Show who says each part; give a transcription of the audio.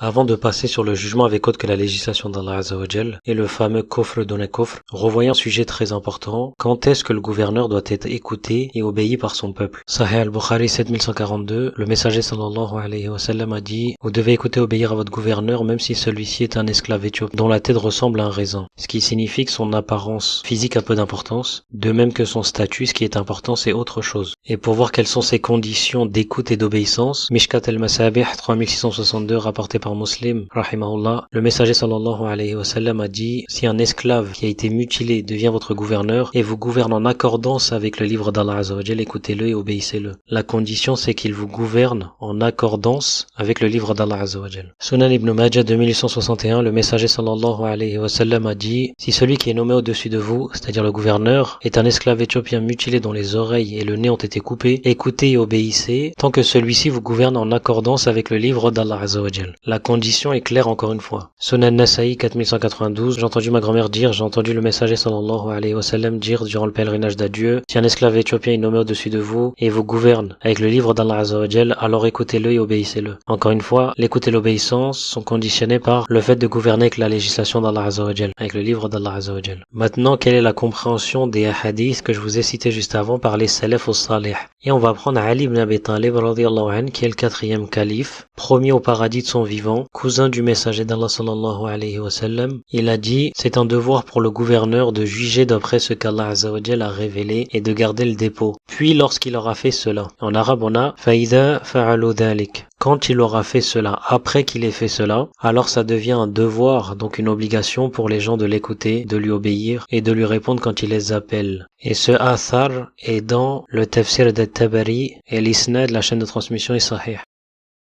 Speaker 1: Avant de passer sur le jugement avec autre que la législation d'Allah Azza wa Jal et le fameux kufr dun kufr, revoyons un sujet très important. Quand est-ce que le gouverneur doit être écouté et obéi par son peuple? Sahih al-Bukhari 7142, le messager sallallahu alayhi wa sallam a dit: vous devez écouter et obéir à votre gouverneur même si celui-ci est un esclave éthiopie dont la tête ressemble à un raisin. Ce qui signifie que son apparence physique a peu d'importance, de même que son statut, ce qui est important c'est autre chose. Et pour voir quelles sont ses conditions d'écoute et d'obéissance, Mishkat al-Masabih 3662 rapporté par Muslim, rahimahullah, le messager sallallahu alayhi wa sallam a dit: si un esclave qui a été mutilé devient votre gouverneur et vous gouverne en accordance avec le livre d'Allah Azza wa Jal, écoutez-le et obéissez-le. La condition c'est qu'il vous gouverne en accordance avec le livre d'Allah Azza wa Jal. Sunan ibn Majah 2861, le messager sallallahu alayhi wa sallam a dit: si celui qui est nommé au-dessus de vous, c'est-à-dire le gouverneur, est un esclave éthiopien mutilé dont les oreilles et le nez ont été coupés, écoutez et obéissez tant que celui-ci vous gouverne en accordance avec le livre d'Allah Azza wa Jal. La condition est claire encore une fois. Sunan Nasa'i 4192, j'ai entendu ma grand-mère dire, j'ai entendu le messager sallallahu alayhi wa sallam dire durant le pèlerinage d'adieu: si un esclave éthiopien est nommé au-dessus de vous et vous gouverne avec le livre d'Allah Azza wa Jal, alors écoutez-le et obéissez-le. Encore une fois, l'écoute et l'obéissance sont conditionnés par le fait de gouverner avec la législation d'Allah Azza wa Jal, avec le livre d'Allah Azza wa Jal. Maintenant, quelle est la compréhension des hadiths que je vous ai cités juste avant par les salaf au salih? Et on va prendre Ali ibn Abi Talib radiyallahu anhu, qui est le 4e calife, premier au paradis de son vivant, cousin du messager d'Allah sallallahu alayhi wa sallam. Il a dit: c'est un devoir pour le gouverneur de juger d'après ce qu'Allah Azza wa Jal a révélé et de garder le dépôt. Puis lorsqu'il aura fait cela, en arabe on a faïda fa'alu dhalik. Quand il aura fait cela, après qu'il ait fait cela, alors ça devient un devoir, donc une obligation pour les gens de l'écouter, de lui obéir et de lui répondre quand il les appelle. Et ce athar est dans le tafsir de Tabari et l'isnad, la chaîne de transmission est sahih.